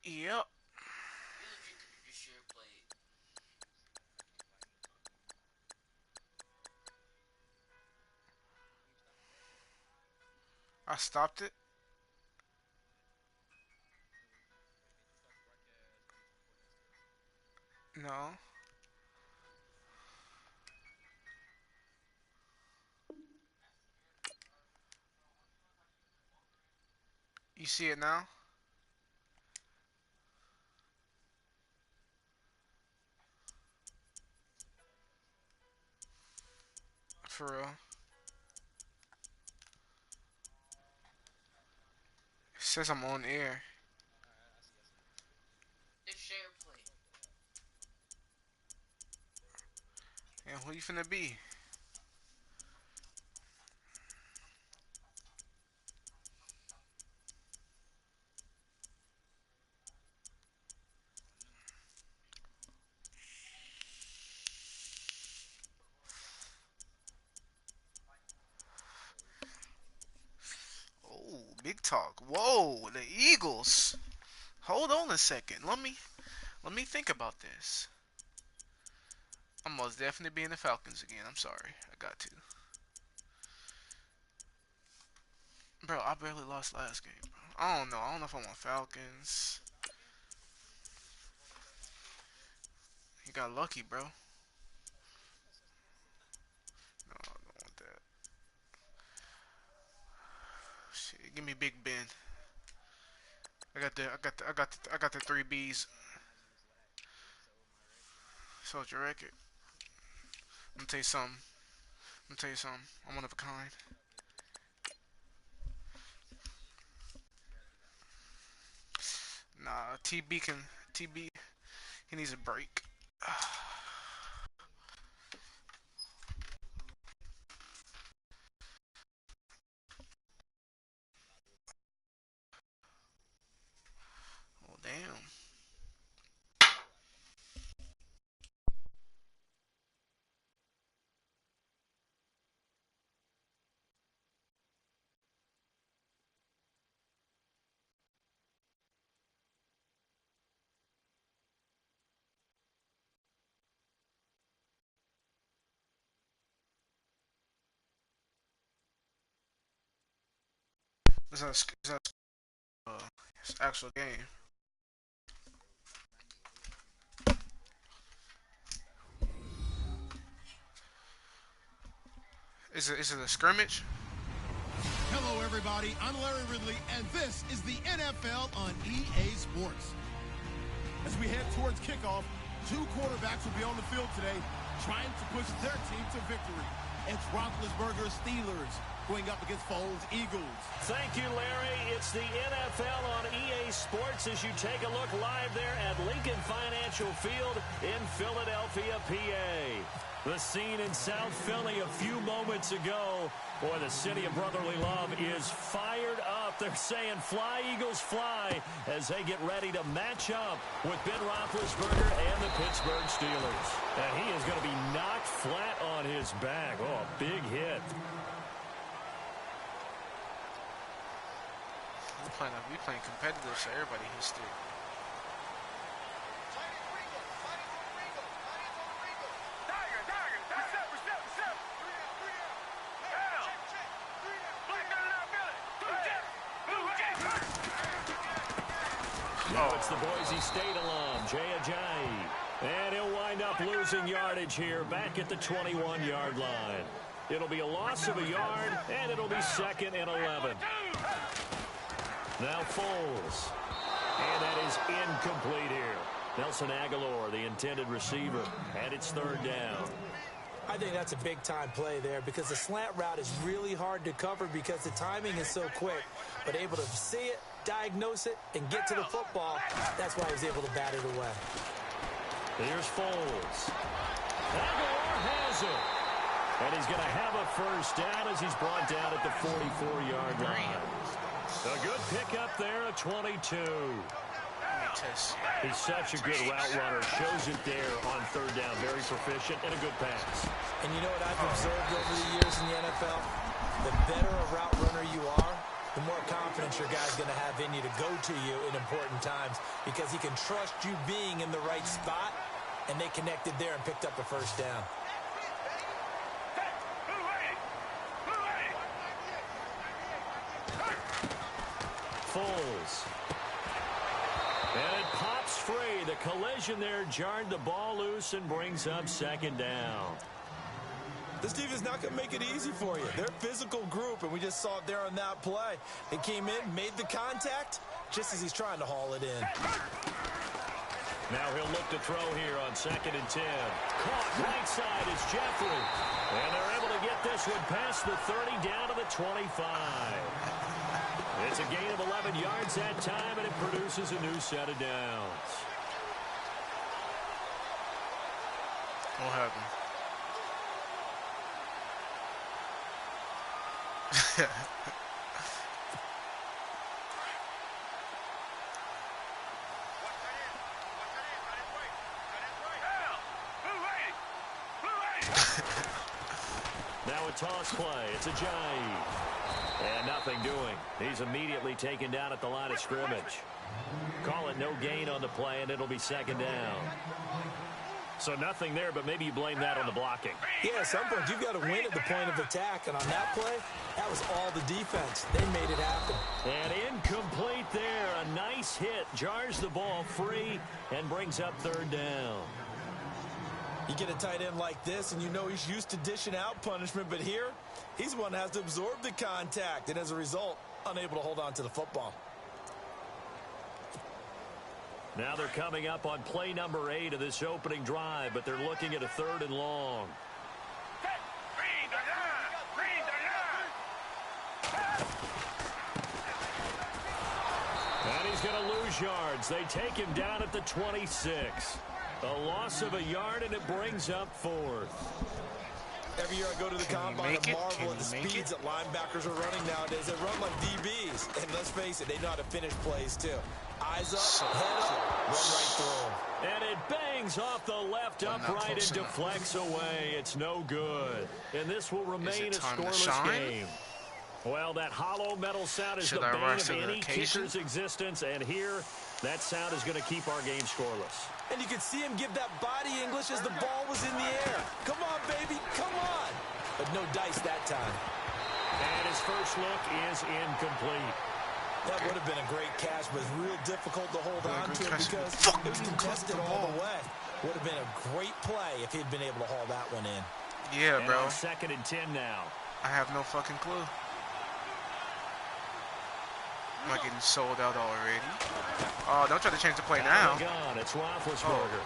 Yep. I stopped it. No. You see it now? For real. It says I'm on air. And who you finna be? Oh, big talk. Whoa, the Eagles. Hold on a second. Let me think about this. I'm most definitely being the Falcons again. I'm sorry. I got to. Bro, I barely lost last game, bro. I don't know. I don't know if I want Falcons. You got lucky, bro. No, I don't want that. Shit, give me Big Ben. I got the three B's. So your record. I'm gonna tell you something. I'm gonna tell you something. I'm one of a kind. Nah, TB. He needs a break. Oh damn. Is that actual game? Is it a scrimmage? Hello, everybody. I'm Larry Ridley, and this is the NFL on EA Sports. As we head towards kickoff, two quarterbacks will be on the field today trying to push their team to victory. It's Roethlisberger's Steelers going up against Foles' Eagles. Thank you, Larry. It's the NFL on EA Sports as you take a look live there at Lincoln Financial Field in Philadelphia, PA. The scene in South Philly a few moments ago. Boy, the city of brotherly love is fired up. They're saying, fly, Eagles, fly, as they get ready to match up with Ben Roethlisberger and the Pittsburgh Steelers. And he is going to be knocked flat on his back. Oh, a big hit. We playing competitive, so everybody can stick. Now it's the Boise State alum, Jay Ajayi. And he'll wind up losing yardage here back at the 21-yard line. It'll be a loss of a yard, and it'll be second and 11. Now Foles. And that is incomplete here. Nelson Aguilar, the intended receiver, and it's third down. I think that's a big-time play there because the slant route is really hard to cover because the timing is so quick. But able to see it, diagnose it, and get to the football, that's why he was able to bat it away. Here's Foles. Aguilar has it. And he's going to have a first down as he's brought down at the 44-yard line. A good pickup there at 22. He's such a good route runner. Shows it there on third down. Very proficient and a good pass. And you know what I've observed over the years in the NFL? The better a route runner you are, the more confidence your guy's going to have in you to go to you in important times because he can trust you being in the right spot, and they connected there and picked up a first down. Foles. And it pops free. The collision there jarred the ball loose and brings up second down. This defense is not going to make it easy for you. They're a physical group, and we just saw it there on that play. They came in, made the contact, just as he's trying to haul it in. Now he'll look to throw here on 2nd and 10. Caught right side is Jeffrey. And they're able to get this one past the 30 down to the 25. It's a gain of 11 yards that time, and it produces a new set of downs. What happened? Now a toss play. It's a Ajayi. And nothing doing. He's immediately taken down at the line of scrimmage. Call it no gain on the play, and it'll be second down. So nothing there, but maybe you blame that on the blocking. Yeah, at some point, you've got to win at the point of attack. And on that play, that was all the defense. They made it happen. And incomplete there. A nice hit. Jars the ball free and brings up third down. You get a tight end like this, and you know he's used to dishing out punishment. But here, he's the one that has to absorb the contact. And as a result, unable to hold on to the football. Now they're coming up on play number 8 of this opening drive, but they're looking at a 3rd and long. And he's going to lose yards. They take him down at the 26. A loss of a yard, and it brings up 4th. Every year I go to the combine and marvel at the speeds that linebackers are running nowadays. They run like DBs. And let's face it, they know how to finish plays too. Eyes up, head up, run right through them. And it bangs off the left upright and deflects away. It's no good. And this will remain a scoreless game. Well, that hollow metal sound is the bane of any kicker's existence. And here, that sound is going to keep our game scoreless. And you can see him give that body English as the ball was in the air. Come on, baby, come on. But no dice that time. And his first look is incomplete. That would have been a great catch, but it's real difficult to hold on to it because it was contested all the way. Would have been a great play if he'd been able to haul that one in. Yeah, bro. 2nd and 10 now. I have no fucking clue. Am I getting sold out already? Oh, don't try to change the play now. It's Roethlisberger.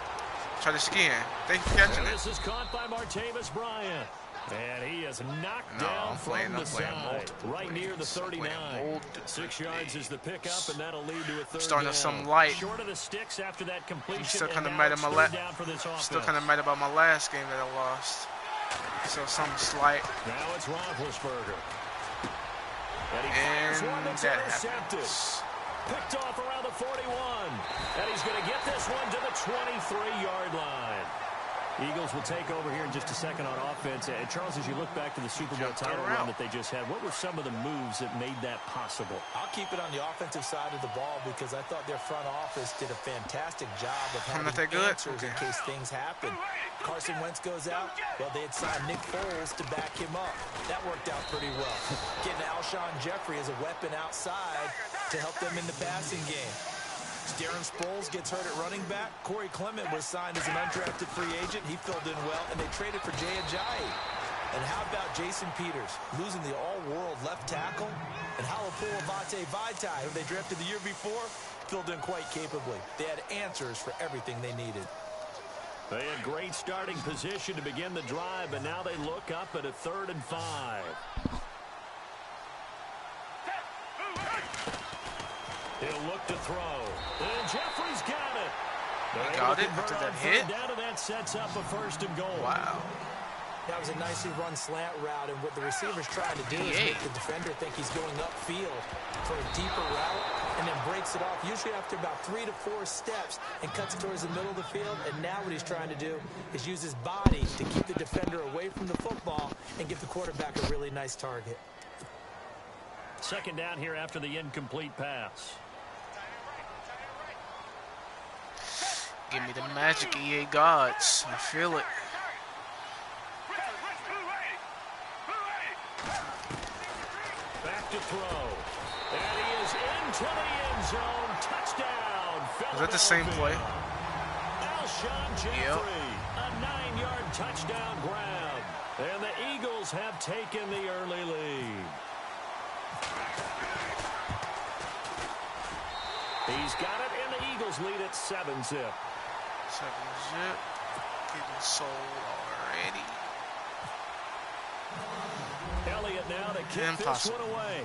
Try to ski in. Thank you for catching it. This is caught by Martavis Bryant. And he is knocked down from the side, right near the 39. 6 yards is the pickup, and that'll lead to a 3rd down. Starting with some light. Short of the sticks after that completion. Still kind of mad at Still kind of mad about my last game that I lost. So something slight. Now it's Roethlisberger. And that happens. Picked off around the 41. And he's going to get this one to the 23-yard line. Eagles will take over here in just a second on offense. And Charles, as you look back to the Super Bowl title run that they just had, what were some of the moves that made that possible? I'll keep it on the offensive side of the ball because I thought their front office did a fantastic job of having answers in case things happen. Carson Wentz goes out. Well, they had signed Nick Foles to back him up. That worked out pretty well. Getting Alshon Jeffrey as a weapon outside to help them in the passing game. Darren Sproles gets hurt at running back. Corey Clement was signed as an undrafted free agent. He filled in well, and they traded for Jay Ajayi. And how about Jason Peters losing the all-world left tackle? And Halapoulivaati Vaitai, who they drafted the year before, filled in quite capably. They had answers for everything they needed. They had great starting position to begin the drive, and now they look up at a 3rd and 5. He'll look to throw. And Jeffrey's got it. Got it after that hit. Down, and that sets up a 1st and goal. Wow. That was a nicely run slant route, and what the receiver's trying to do is make the defender think he's going upfield for a deeper route, and then breaks it off, usually after about 3 to 4 steps, and cuts towards the middle of the field. And now what he's trying to do is use his body to keep the defender away from the football and give the quarterback a really nice target. Second down here after the incomplete pass. Give me the magic, EA gods. I feel it. Back to throw. And he is into the end zone. Touchdown. Is that the same play? Alshon Jeffrey. A 9-yard touchdown grab. And the Eagles have taken the early lead. He's got it, and the Eagles lead at 7-zip. 7-zip. Getting sold already. Elliott now to kick this one away.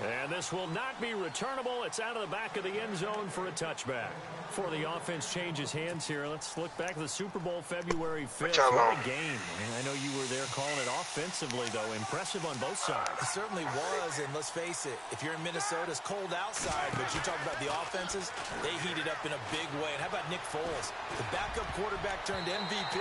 And this will not be returnable. It's out of the back of the end zone for a touchback. Before the offense changes hands here, let's look back to the Super Bowl February 5th. What a game. And I know you were there calling it offensively, though. Impressive on both sides. It certainly was, and let's face it, if you're in Minnesota, it's cold outside, but you talk about the offenses, they heated up in a big way. And how about Nick Foles? The backup quarterback turned MVP.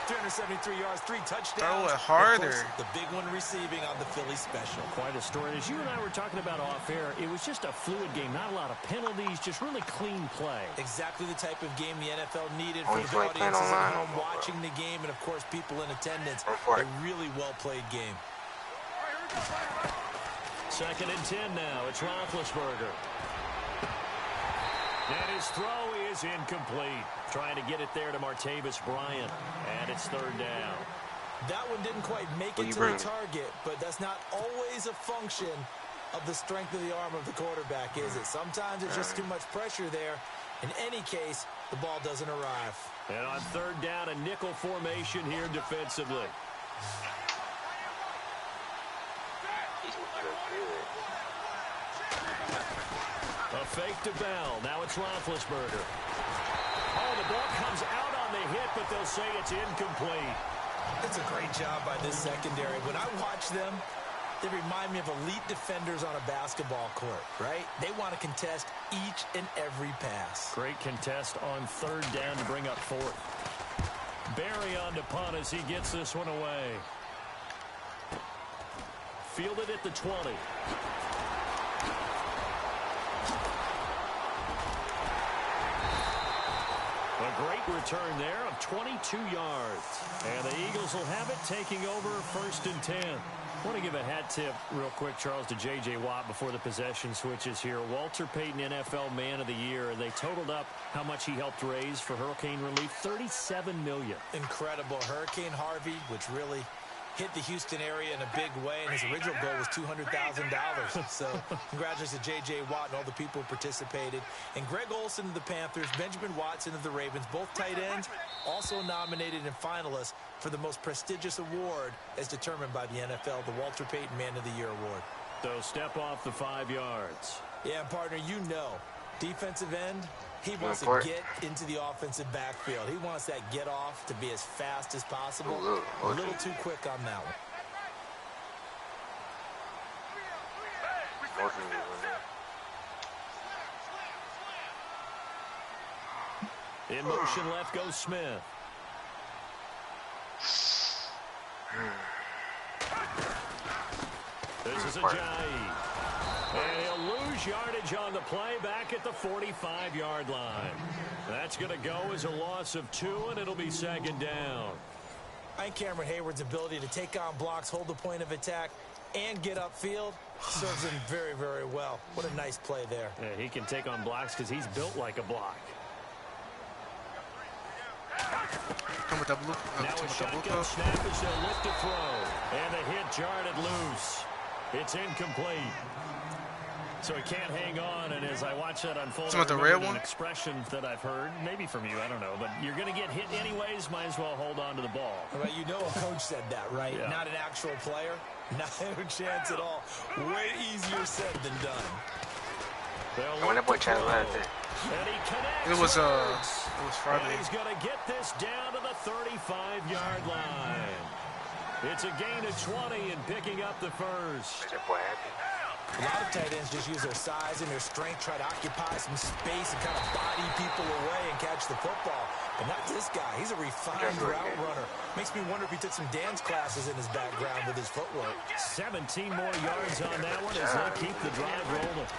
373 yards, 3 touchdowns. Throw it harder. The big one receiving on the Philly special. Quite a story. As you and I were talking about off air, it was just a fluid game. Not a lot of penalties, just really clean play. Exactly the type of game the NFL needed for the audiences at home watching the game and, of course, people in attendance. A really well-played game. Second and 10 now. It's Roethlisberger. And his throw is incomplete. Trying to get it there to Martavis Bryant. And it's third down. That one didn't quite make it to the target, but that's not always a function of the strength of the arm of the quarterback, is it? Sometimes it's just too much pressure there. In any case, the ball doesn't arrive. And on third down, a nickel formation here defensively. A fake to Bell. Now it's Roethlisberger. Oh, the ball comes out on the hit, but they'll say it's incomplete. It's a great job by this secondary. When I watch them, they remind me of elite defenders on a basketball court, right? They want to contest each and every pass. Great contest on third down to bring up fourth. Barry on to punt as he gets this one away. Fielded at the 20. A great return there of 22 yards. And the Eagles will have it, taking over first and 10. I want to give a hat tip real quick, Charles, to J.J. Watt before the possession switches here. Walter Payton, NFL Man of the Year. They totaled up how much he helped raise for hurricane relief, $37 million. Incredible. Hurricane Harvey, which really hit the Houston area in a big way, and his original goal was $200,000. So congratulations to J.J. Watt and all the people who participated. And Greg Olsen of the Panthers, Benjamin Watson of the Ravens, both tight ends, also nominated and finalists for the most prestigious award as determined by the NFL, the Walter Payton Man of the Year award. So step off the 5 yards. Yeah, partner, you know, defensive end, he wants to get into the offensive backfield. He wants that get off to be as fast as possible. A little too quick on that one. In motion left goes Smith. This is Ajayi. And he'll lose yardage on the play back at the 45-yard line. That's going to go as a loss of 2, and it'll be second down. I think Cameron Hayward's ability to take on blocks, hold the point of attack, and get upfield serves him very, very well. What a nice play there. Yeah, he can take on blocks because he's built like a block. Come with the blue. Now a shotgun snap as they'll lift a throw. And the hit jarred it loose. It's incomplete. So he can't hang on, and as I watch that unfold, the red one? An expression that I've heard, maybe from you, I don't know, but you're going to get hit anyways, might as well hold on to the ball. Well, you know a coach said that, right? Yeah. Not an actual player. Not a chance at all. Way easier said than done. It was Friday. He's going to get this down to the 35-yard line. It's a gain of 20 and picking up the first. A lot of tight ends just use their size and their strength, try to occupy some space and kind of body people away and catch the football. But not this guy. He's a refined route runner. Makes me wonder if he took some dance classes in his background with his footwork. 17 more yards on that one as they keep the drive rolling.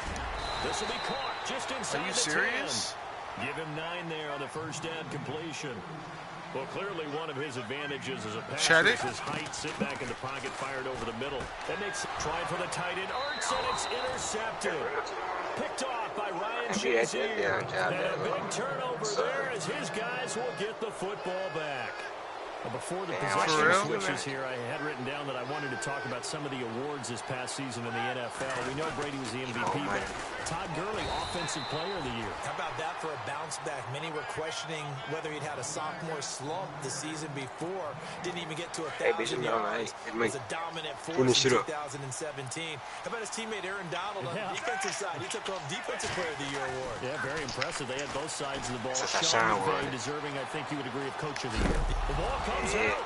This will be caught just inside the 10. Are you serious? Give him 9 there on the first down completion. Well, clearly one of his advantages as a passer is his height. Sit back in the pocket, fired over the middle. That makes try for the tight end. Ertz, and it's intercepted. Picked off by Ryan Shazier. And a big turnover there as his guys will get the football back. Before the possession switches here, I had written down that I wanted to talk about some of the awards this past season in the NFL. We know Brady was the MVP, but Todd Gurley, Offensive Player of the Year. How about that for a bounce back? Many were questioning whether he'd had a sophomore slump the season before. Didn't even get to 1,000 yards. It was a dominant force in 2017. How about his teammate Aaron Donald on the defensive side? He took home Defensive Player of the Year award. Yeah, very impressive. They had both sides of the ball. Sean McVay deserving, I think you would agree, of Coach of the Year. The ball comes out.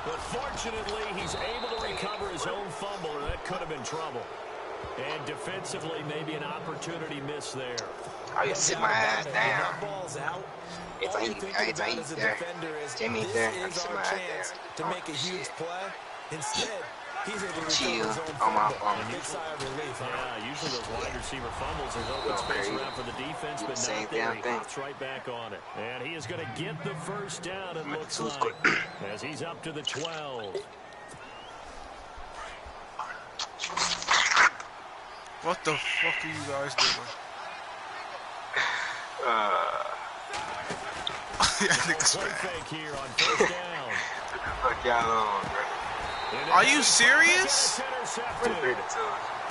But fortunately, he's able to recover his own fumble, or that could have been trouble. And defensively, maybe an opportunity miss there. I just sit my ass down. Ball's out. It's all you think about as a defender is this is our chance to make a huge play. Instead, he's able to recover his own fumble. Big sigh of relief. Yeah, usually those wide receiver fumbles, there's open space around for the defense, but not there. He hops right back on it. And he is going to get the first down, it looks like, as he's up to the 12. What the fuck are you guys doing? Fake here on first down. Fuck y'all on, bro. Are you serious?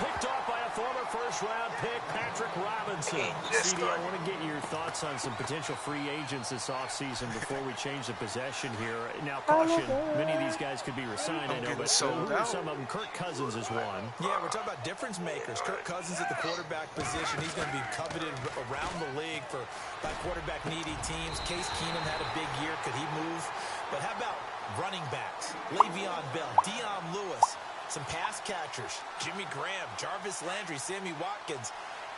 Picked off by a former first-round pick, Patrick Robinson. CD, I want to get your thoughts on some potential free agents this offseason before we change the possession here. Now, caution, many of these guys could be resigned, I know, but some of them, Kirk Cousins is one. Yeah, we're talking about difference makers. Kirk Cousins at the quarterback position. He's going to be coveted around the league by quarterback-needy teams. Case Keenum had a big year. Could he move? But how about running backs? Le'Veon Bell, Dion Lewis. Some pass catchers, Jimmy Graham, Jarvis Landry, Sammy Watkins.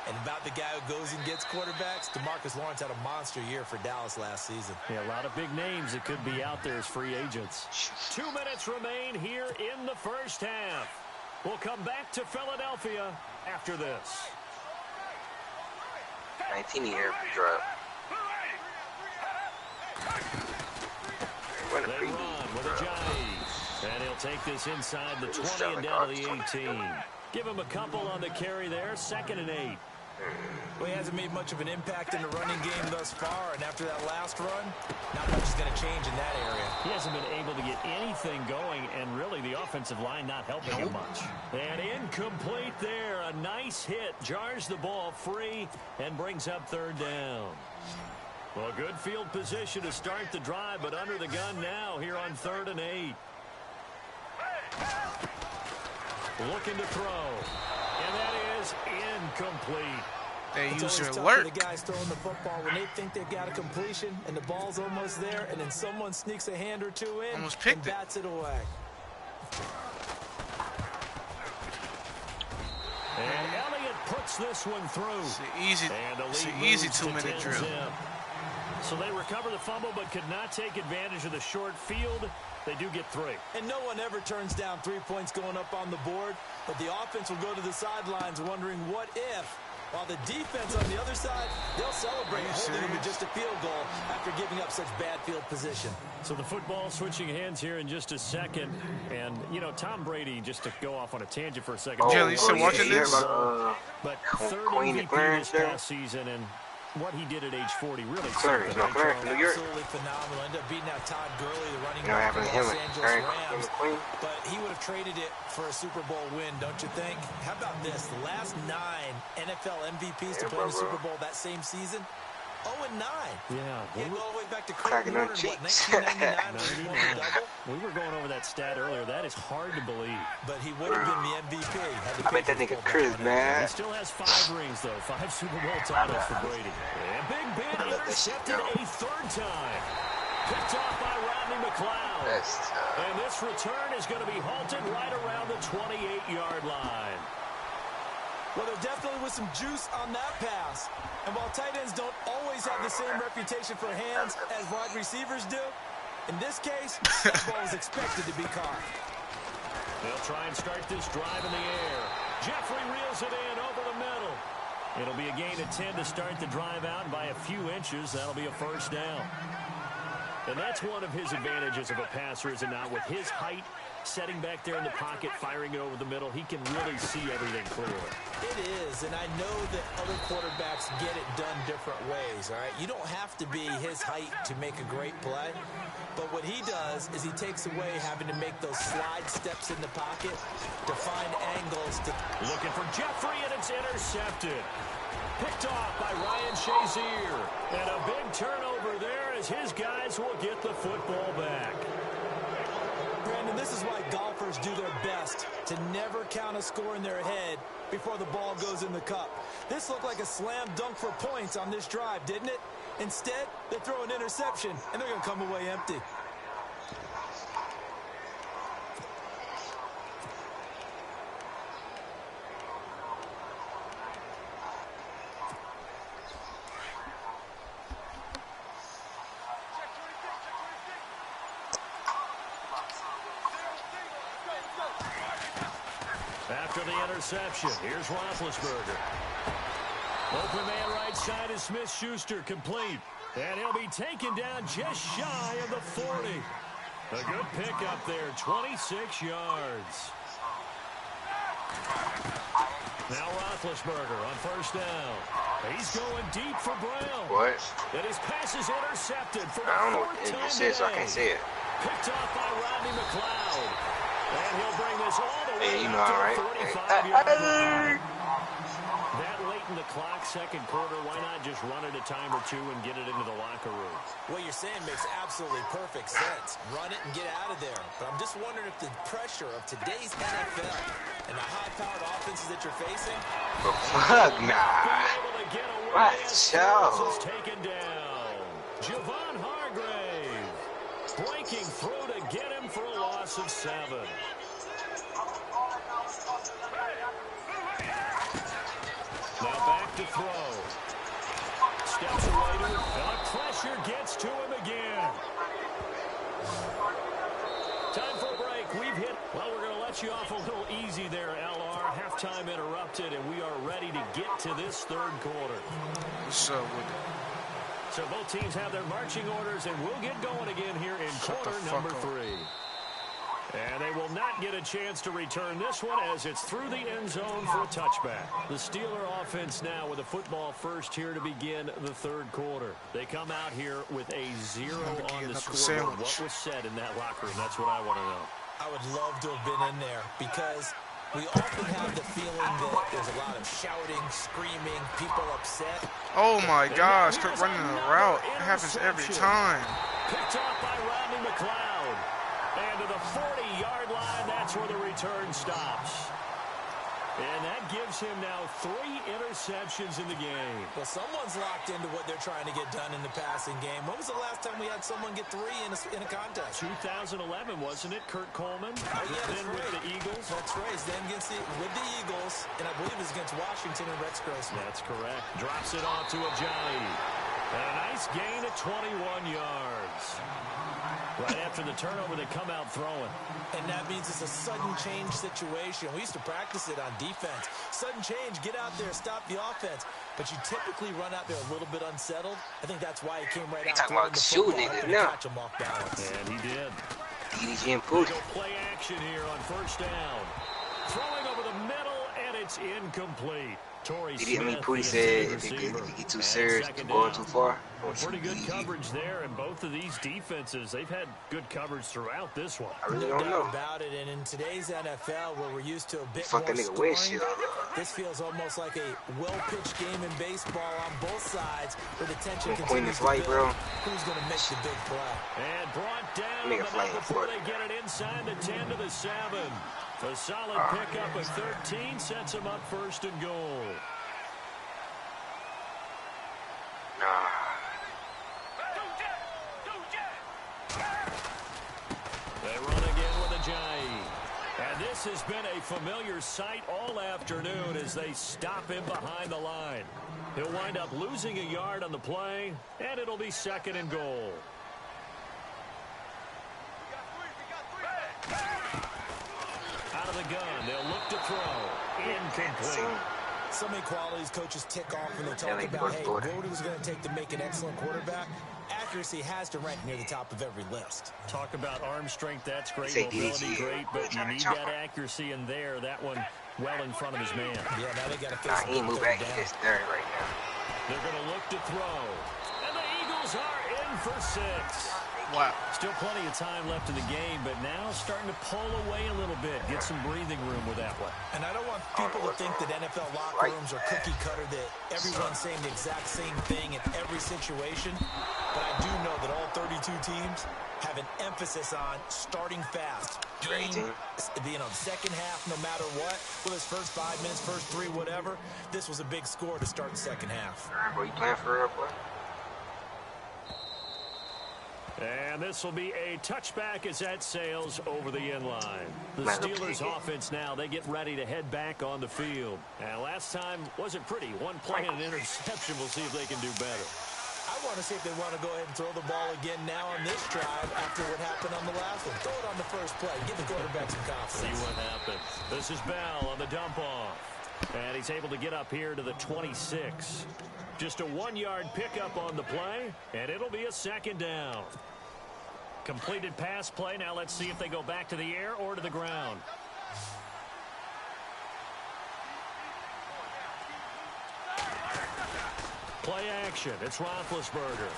And about the guy who goes and gets quarterbacks, DeMarcus Lawrence had a monster year for Dallas last season. Yeah, a lot of big names that could be out there as free agents. 2 minutes remain here in the first half. We'll come back to Philadelphia after this. 19 year drop. They run with a jive. And he'll take this inside the 20 and down to the 18. Give him a couple on the carry there. 2nd and 8. Well, he hasn't made much of an impact in the running game thus far. And after that last run, not much is going to change in that area. He hasn't been able to get anything going. And really, the offensive line not helping him much. And incomplete there. A nice hit. Jars the ball free and brings up 3rd down. Well, good field position to start the drive, but under the gun now here on 3rd and 8. Looking to throw, and that is incomplete. They use your tough alert. for the guys throwing the football when they think they've got a completion and the ball's almost there, and then someone sneaks a hand or two in and bats it away. And Elliott puts this one through. It's an easy 2-minute drill. So they recover the fumble, but could not take advantage of the short field. They do get 3. And no one ever turns down 3 points going up on the board, but the offense will go to the sidelines wondering what if, while the defense on the other side, they'll celebrate holding them to just a field goal after giving up such bad field position. So the football switching hands here in just a second. And, you know, Tom Brady, just to go off on a tangent for a second. Jelly, still watching this? But 3rd MVP this past season, and what he did at age 40 really Clarence, absolutely phenomenal. Ended up beating out Todd Gurley, the running back for the Los Angeles Rams. But he would have traded it for a Super Bowl win, don't you think? How about this? The last 9 NFL MVPs to play in the Super Bowl that same season, 0-9. Yeah. He go all the way back to Kurt Warner in 1999 when he won the double. We were going over that stat earlier. That is hard to believe. But he would have been the MVP. I bet that nigga Chris, man. He still has 5 rings, though. 5 Super Bowl titles for Brady. And Big Ben intercepted a 3rd time. Picked off by Rodney McLeod. That's tough. And this return is going to be halted right around the 28-yard line. Well, there definitely was some juice on that pass. And while tight ends don't always have the same reputation for hands as wide receivers do, in this case, that ball was expected to be caught. They'll try and start this drive in the air. Jeffrey reels it in over the middle. It'll be a gain of 10 to start the drive out. By a few inches, that'll be a first down. And that's one of his advantages of a passer, is it not? With his height, setting back there in the pocket, firing it over the middle, he can really see everything clearly. It is, and I know that other quarterbacks get it done different ways, all right? You don't have to be his height to make a great play. But what he does is he takes away having to make those slide steps in the pocket to find angles. Looking for Jeffrey, and it's intercepted. Picked off by Ryan Shazier. And a big turnover there as his guys will get the football back. Brandon, this is why golfers do their best to never count a score in their head before the ball goes in the cup. This looked like a slam dunk for points on this drive, didn't it? Instead, they throw an interception, and they're going to come away empty. After the interception, here's Roethlisberger. Open man right side is Smith-Schuster, complete. And he'll be taken down just shy of the 40. A good pick up there, 26 yards. Now Roethlisberger on first down. He's going deep for Brown. What? And his pass is intercepted for the I don't know fourth what time this is, so I today. can't see it. Picked off by Rodney McLeod. And he'll bring this all the way Hey, you know, out to all right? the 45-yard line. That late in the clock, second quarter, why not just run it a time or two and get it into the locker room? What you're saying makes absolutely perfect sense. Run it and get out of there. But I'm just wondering if the pressure of today's NFL and the high-powered offenses that you're facing. But fuck nah. Watch out. Taken down. Javon Hargrave breaking through to get him for a loss of 7. Now back to throw. Steps away to it. The pressure gets to him again. Time for a break. We've hit. Well, we're going to let you off a little easy there, LR. Halftime interrupted, and we are ready to get to this third quarter. So both teams have their marching orders, and we'll get going again here in quarter number 3. And they will not get a chance to return this one as it's through the end zone for a touchback. The Steeler offense now with a football first here to begin the third quarter. They come out here with a 0 on the scoreboard. What was said in that locker room? That's what I want to know. I would love to have been in there because we often have the feeling that there's a lot of shouting, screaming, people upset. oh my gosh, quit running the route. It happens every time. Picked off by Rodney McLeod. And to the 40-yard line, that's where the return stops. And that gives him now 3 interceptions in the game. Well, someone's locked into what they're trying to get done in the passing game. When was the last time we had someone get 3 in a contest? 2011, wasn't it? Kurt Coleman. Oh, yeah, that's then right. with the Eagles. That's right. Then with the Eagles, and I believe it was against Washington and Rex Grossman. That's correct. Drops it off to Ajayi. And a nice gain at 21 yards. Right after the turnover, they come out throwing. And that means it's a sudden change situation. We used to practice it on defense. Sudden change, get out there, stop the offense. But you typically run out there a little bit unsettled. I think that's why he came right out talking throwing about the shooting football it after now. catch him off balance. And he did. Go Play action here on first down. Throwing over the middle, and it's incomplete. Torrey Smith, Pooty said if you get too serious, going too far. Pretty good coverage there, and both of these defenses, they've had good coverage throughout this one. I really No don't know. doubt about it, and in today's NFL, where we're used to a bit Fuck more that nigga scoring, windshield. this feels almost like a well-pitched game in baseball on both sides, where the tension Gonna queen continues this light, to build. bro. Who's going to make the big play? And brought down Nigga flying before for it. they get it inside the 10 to the 7. A solid pickup of 13 sets them up first and goal. And this has been a familiar sight all afternoon as they stop him behind the line. He'll wind up losing a yard on the play, and it'll be 2nd and goal. Out of the gun, they'll look to throw. Incomplete. So many qualities coaches tick off when they talk about, hey, what it was going to take to make an excellent quarterback. Accuracy has to rank near the top of every list. Talk about arm strength, that's great. Mobility, great, but you need that accuracy in there. That one well in front of his man. Yeah, now they got to face he move back. He's just third right now. They're going to look to throw. And the Eagles are in for 6. Wow. Still plenty of time left in the game, but now starting to pull away a little bit. Get some breathing room with that one. And I don't want people to think that NFL locker rooms are cookie cutter, that everyone's saying the exact same thing in every situation. But I do know that all 32 teams have an emphasis on starting fast. Second half, no matter what, whether it's first 5 minutes, first 3, whatever, this was a big score to start the second half. Boy, you playing for real, boy? And this will be a touchback as that sails over the end line. The Steelers offense now, they get ready to head back on the field. And last time wasn't pretty. 1 play and an interception. We'll see if they can do better. I want to see if they want to go ahead and throw the ball again now on this drive after what happened on the last one. Throw it on the first play. Give the quarterback some confidence. See what happens. This is Bell on the dump off. And he's able to get up here to the 26. Just a 1-yard pickup on the play, and it'll be a 2nd down. Completed pass play. Now let's see if they go back to the air or to the ground. Play action. It's Roethlisberger.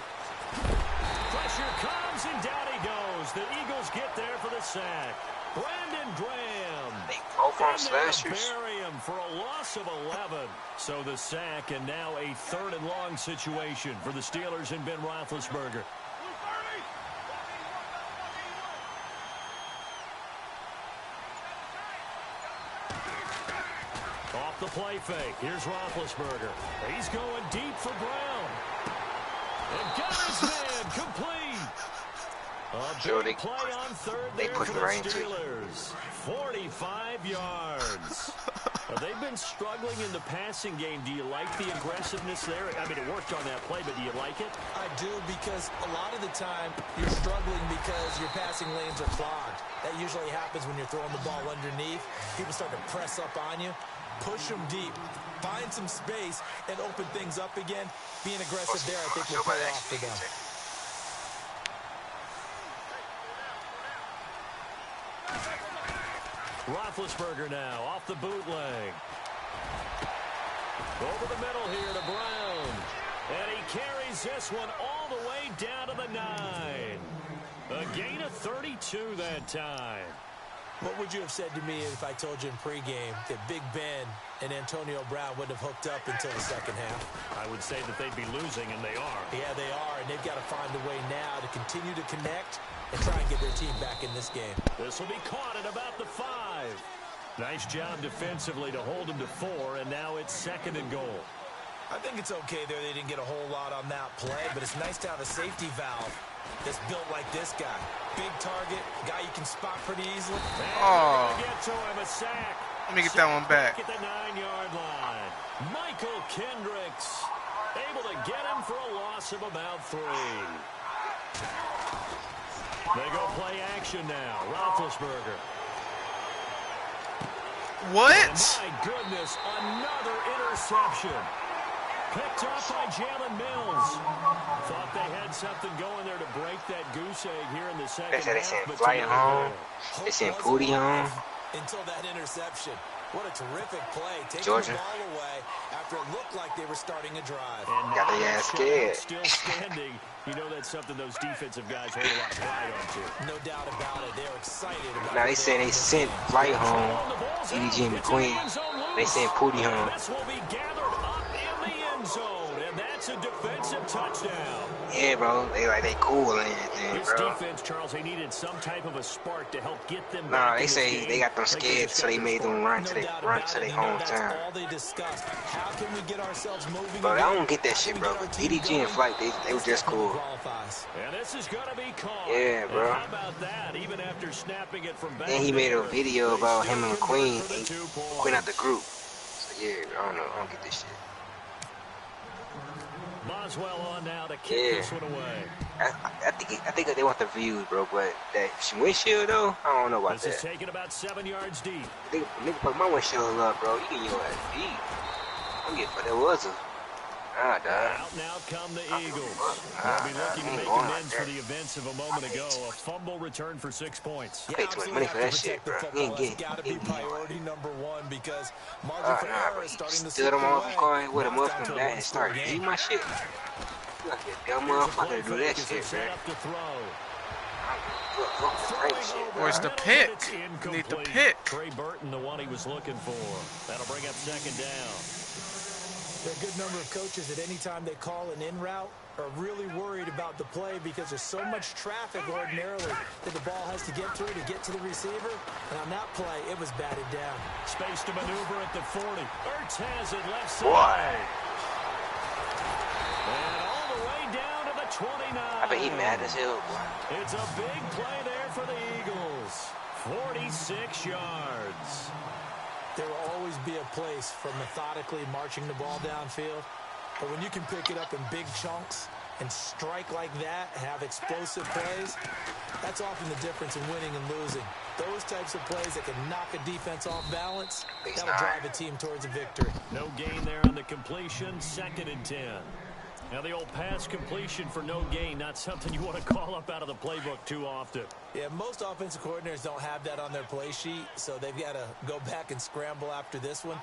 Pressure comes, and down he goes. The Eagles get there for the sack. Brandon Graham. They both on slashers. Bury him for a loss of 11. So the sack, and now a 3rd and long situation for the Steelers and Ben Roethlisberger. Off the play fake. Here's Roethlisberger. He's going deep for Brown. And got his man complete. A big play on 3rd there for the Steelers. 45 yards. They've been struggling in the passing game. Do you like the aggressiveness there? I mean, it worked on that play, but do you like it? I do, because a lot of the time you're struggling because your passing lanes are clogged. That usually happens when you're throwing the ball underneath. People start to press up on you. Push them deep. Find some space and open things up again. Being aggressive there, I think, will pay off for them. Roethlisberger now off the bootleg. Over the middle here to Brown. And he carries this one all the way down to the 9. A gain of 32 that time. What would you have said to me if I told you in pregame that Big Ben and Antonio Brown wouldn't have hooked up until the second half? I would say that they'd be losing, and they are. Yeah, they are, and they've got to find a way now to continue to connect and try and get their team back in this game. This will be caught at about the 5. Nice job defensively to hold him to 4, and now it's 2nd and goal. I think it's okay there. They didn't get a whole lot on that play, but it's nice to have a safety valve that's built like this guy. Big target, guy you can spot pretty easily. Oh. Get to him, a sack. Let me get that one back. At the 9-yard line. Michael Kendricks able to get him for a loss of about 3. They go play action now. Roethlisberger. What? And my goodness, another interception. Picked up by Jalen Mills. Thought they had something going there to break that goose egg here in the second half. They sent Flight home. They sent Pooty home. Until that interception. What a terrific play. Taking Georgia. the ball away after it looked like they were starting a drive. And got their ass scared. Still standing. You know that's something those defensive guys hold a lot of pride onto. No doubt about it. They're excited about it. Now they say they sent Flight home. EDG McQueen. They sent Pooty home. This will be gathered up in the end zone, and that's It's a defensive touchdown. Yeah, bro. They cool and everything, This bro. defense, Charles, they needed some type of a spark to help get them Nah, back they in this say game. they got them scared, so they made them run to their hometown. That's all they discussed. How can we get ourselves moving? But again? I don't get that shit, bro. DDG and Flight, they were just cool. And this is gonna be caught. Yeah, bro. And how about that? Even after snapping it from back Then he made a there, video about him and they McQueen still convert for the 2 and points. Quinn out the group. So yeah, I don't get this shit. Boswell on now to kick this one away. I think they want the views, bro. But that windshield though, I don't know about This is that. taken about 7 yards deep. Nigga put my windshield up, bro. You get your ass beat. I'm getting, but there was a. Out now come the Eagles. They'll be looking to make amends for the events of a moment ago. A fumble return for 6 points. I paid too much money for that shit, bro. You ain't getting. Got to be priority number one because margin for error is starting to stood slip him off away. car with a Now it's muffin down to a bat and one-score started game. eating my shit. You like a dumb motherfucker to do that shit, bro. Where's the pick? You need the pick. Trey Burton, the one he was looking for. That'll bring up 2nd down. There are a good number of coaches that any time they call an in route are really worried about the play because there's so much traffic ordinarily that the ball has to get through to get to the receiver. And on that play, it was batted down. Space to maneuver at the 40. Ertz has it left side. And all the way down to the 29. I bet he mad as hell, boy. It's a big play there for the Eagles. 46 yards. There will always be a place for methodically marching the ball downfield. But when you can pick it up in big chunks and strike like that, have explosive plays, that's often the difference in winning and losing. Those types of plays that can knock a defense off balance, that'll drive a team towards a victory. No gain there on the completion. 2nd and 10. Now the old pass completion for no gain, not something you want to call up out of the playbook too often. Yeah, most offensive coordinators don't have that on their play sheet, so they've got to go back and scramble after this one.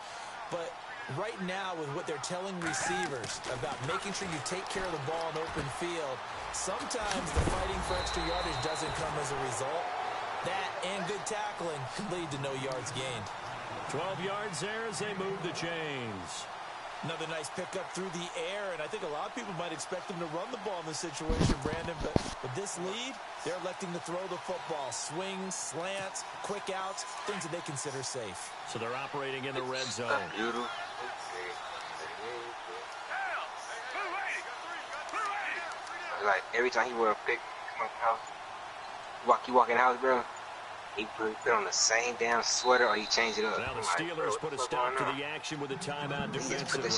But right now, with what they're telling receivers about making sure you take care of the ball in open field, sometimes the fighting for extra yardage doesn't come as a result. That and good tackling could lead to no yards gained. 12 yards there as they move the chains. Another nice pickup through the air, and I think a lot of people might expect them to run the ball in this situation, Brandon, but with this lead, they're electing to throw the football. Swings, slants, quick outs, things that they consider safe. So they're operating in the red zone. Like every time he wear a pick, come out the house, you walk in the house, bro. He put on the same damn sweater or he changed it up. Now the Steelers put a stop to the action with a timeout defensively.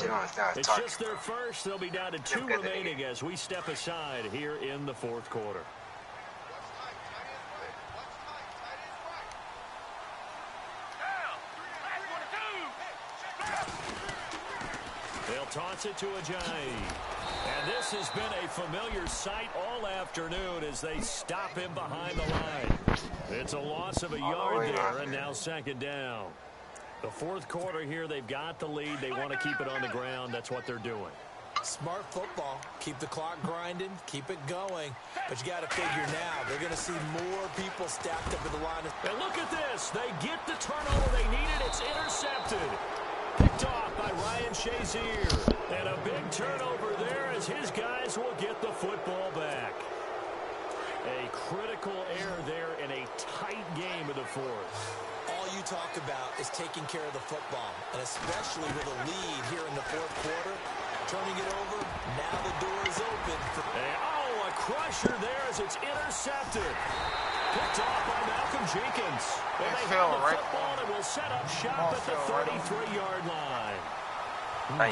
It's just their first. They'll be down to 2 remaining as we step aside here in the 4th quarter. They'll toss it to Ajayi. And this has been a familiar sight all afternoon as they stop him behind the line. It's a loss of a yard there, and now 2nd down. The 4th quarter here, they've got the lead. They want to keep it on the ground. That's what they're doing. Smart football. Keep the clock grinding. Keep it going. But you got to figure now, they're going to see more people stacked up at the line. And look at this. They get the turnover they needed. It's intercepted. Picked off by Ryan Shazier. And a big turnover there as his guys will get the football back. A critical error there in a tight game of the 4th. All you talk about is taking care of the football, and especially with a lead here in the 4th quarter. Turning it over, now the door is open. A crusher there as it's intercepted. Picked off by Malcolm Jenkins. And they have the football and will set up shop at the 33-yard line.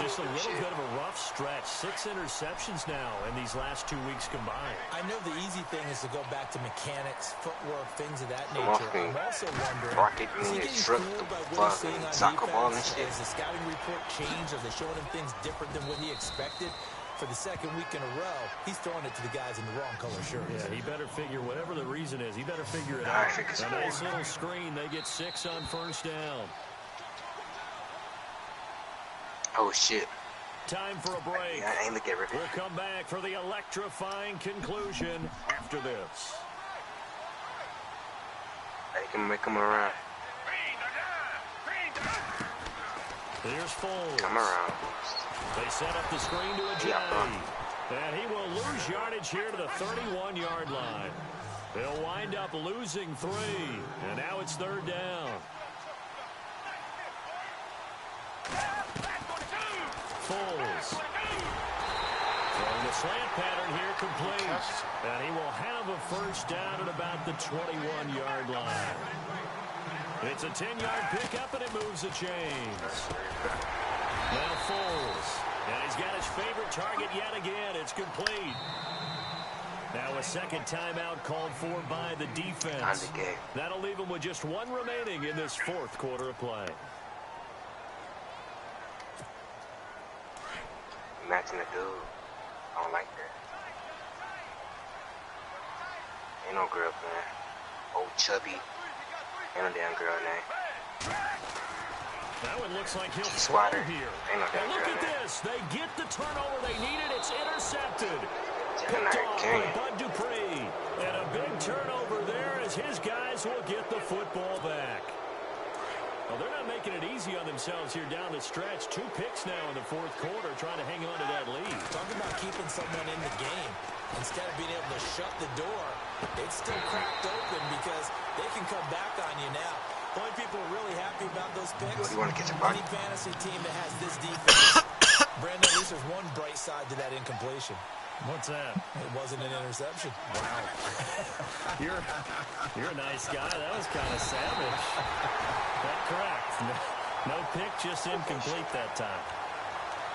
Just a little bit of a rough stretch. 6 interceptions now in these last 2 weeks combined. I know the easy thing is to go back to mechanics, footwork, things of that nature. I'm also wondering, is he getting fooled by what he's seeing on defense? Has the scouting report changed? Are they showing him things different than what he expected? For the 2nd week in a row, he's throwing it to the guys in the wrong color shirts. Yeah, he better figure, whatever the reason is, he better figure it out. A nice little screen. They get 6 on 1st down. Oh, shit. Time for a break. Yeah, I ain't look at it. We'll come back for the electrifying conclusion after this. Make him around. Here's Foles. Come around. They set up the screen to a J. And he will lose yardage here to the 31-yard line. They'll wind up losing 3. And now it's 3rd down. Foles. Throwing the slant pattern here complete. And he will have a first down at about the 21-yard line. It's a 10-yard pickup, and it moves the chains. Now Foles. And he's got his favorite target yet again. It's complete. Now a second timeout called for by the defense. That'll leave him with just 1 remaining in this 4th quarter of play. Matching the dude. I don't like that. Ain't no girl playing. Old chubby. Ain't no damn girl name. Now it looks like he'll throw here. And look at this. They get the turnover they needed. It's intercepted. Picked off by Bud Dupree. And a big turnover there as his guys will get the football back. Well, they're not making it easy on themselves here down the stretch. 2 picks now in the 4th quarter trying to hang on to that lead. Talking about keeping someone in the game. Instead of being able to shut the door, it's still cracked open because they can come back on you now. The only people are really happy about those picks, any fantasy team that has this defense. Brandon, at least there's one bright side to that incompletion. What's that? It wasn't an interception. Wow. You're a nice guy. That was kind of savage. That's correct. No pick, just incomplete that time.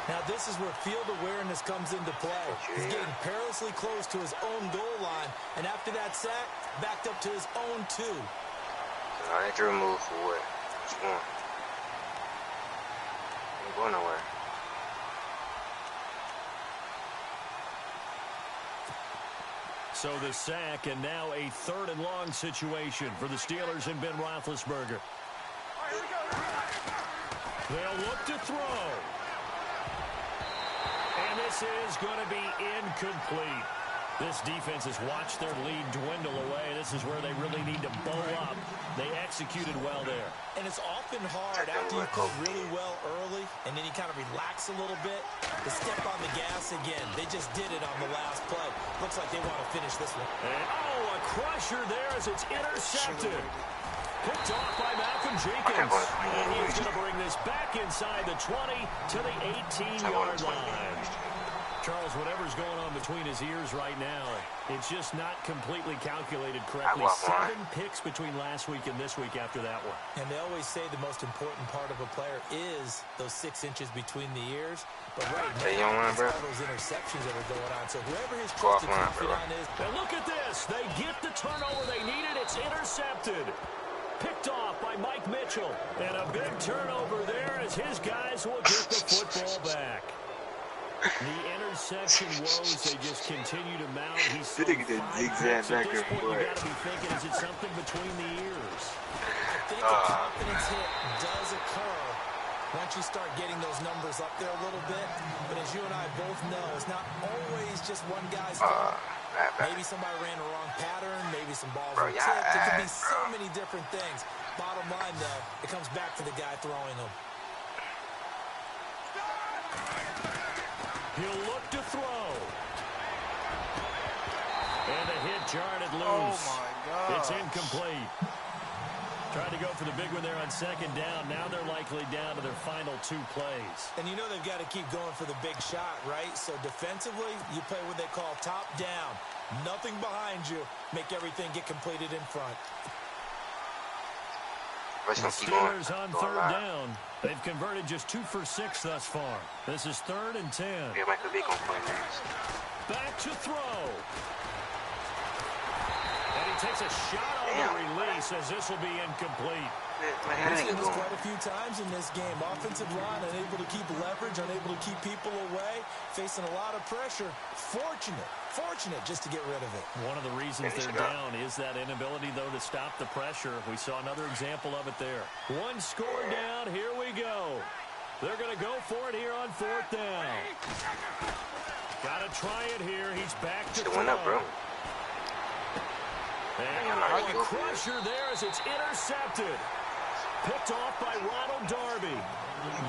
Now this is where field awareness comes into play. He's getting perilously close to his own goal line, and after that sack, backed up to his own 2. I had to remove for what? Which one? Ain't going nowhere. So the sack, and now a 3rd and long situation for the Steelers and Ben Roethlisberger. They'll look to throw. And this is going to be incomplete. This defense has watched their lead dwindle away. This is where they really need to bow up. They executed well there. And it's often hard after you play really well early and then you kind of relax a little bit to step on the gas again. They just did it on the last play. Looks like they want to finish this one. And, a crusher there as it's intercepted. Picked off by Malcolm Jenkins. And he's going to bring this back inside the 20 to the 18-yard line. Charles, whatever's going on between his ears right now, it's just not completely calculated correctly. 7 picks between last week and this week after that one. And they always say the most important part of a player is those 6 inches between the ears. But right now, it's all those interceptions that are going on. So whoever his trusted confidant is. And look at this. They get the turnover they needed. It's intercepted. Picked off by Mike Mitchell. And a big turnover there as his guys will get the football back. The interception woes, they just continue to mount. He's so 5 picks. At this point, you got to be thinking, is it something between the ears? I think a confidence hit does occur once you start getting those numbers up there a little bit. But as you and I both know, it's not always just one guy's fault. Maybe somebody ran the wrong pattern. Maybe some balls were tipped. It could be so many different things. Bottom line, though, it comes back to the guy throwing them. He'll look to throw. And a hit jarred loose. Oh, my God. It's incomplete. Tried to go for the big one there on 2nd down. Now they're likely down to their final 2 plays. And you know they've got to keep going for the big shot, right? So defensively, you play what they call top down. Nothing behind you. Make everything get completed in front. The Steelers on 3rd down. They've converted just 2 for 6 thus far. This is 3rd and 10. Back to throw. And he takes a shot on the release as this will be incomplete. We've seen this quite a few times in this game. Offensive line unable to keep leverage, unable to keep people away, facing a lot of pressure. Fortunate just to get rid of it. One of the reasons they're down is that inability, though, to stop the pressure. We saw another example of it there. 1 score down. Here we go. They're going to go for it here on 4th down. Got to try it here. He's back to throw. And a crusher there as it's intercepted. picked off by Ronald Darby.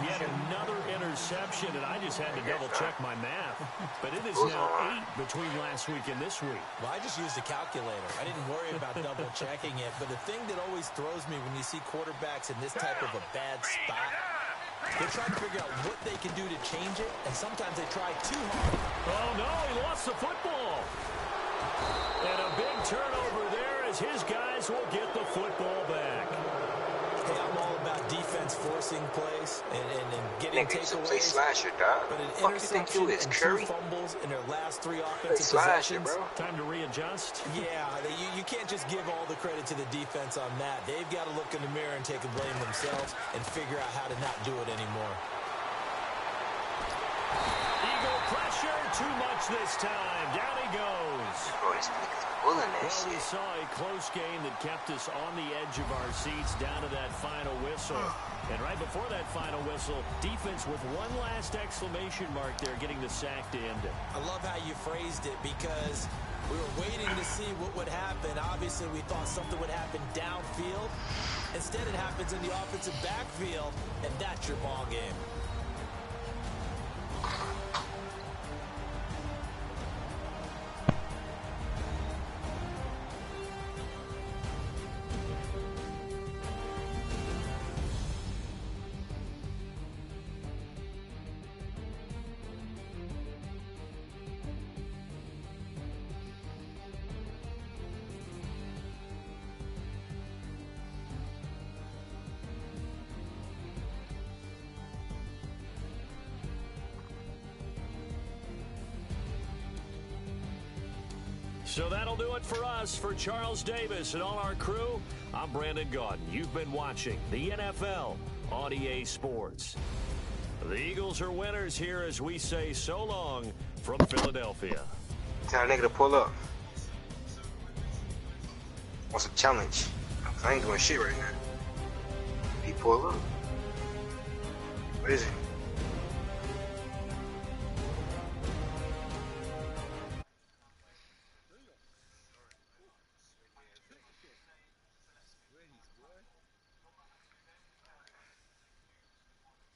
Yet another interception, and I just had to double-check my math. But it is now 8 between last week and this week. Well, I just used a calculator. I didn't worry about double-checking it. But the thing that always throws me when you see quarterbacks in this type of a bad spot, they're trying to figure out what they can do to change it, and sometimes they try too hard. Oh, no, he lost the football. And a big turnover there as his guys will get the football back. Hey, I'm all about defense forcing plays and getting takeaways. Play slasher, dog. But an Fuck you think you is, interception and Curry? 2 fumbles in their last 3 offensive Play slasher, possessions. bro. Time to readjust. Yeah, you can't just give all the credit to the defense on that. They've got to look in the mirror and take a blame themselves and figure out how to not do it anymore. Eagle pressure, too much this time. Down he goes. Bro, this nigga's pulling that Well, we shit. saw a close game that kept us on the edge of our seats down to that final whistle. And right before that final whistle, defense with one last exclamation mark there, getting the sack to end it. I love how you phrased it because we were waiting to see what would happen. Obviously, we thought something would happen downfield. Instead, it happens in the offensive backfield, and that's your ball game. So that'll do it for us. For Charles Davis and all our crew, I'm Brandon Gaudin. You've been watching the NFL on EA Sports. The Eagles are winners here as we say so long from Philadelphia. Tell a nigga to pull up. What's a challenge? I ain't doing shit right now. He pull up. What is it?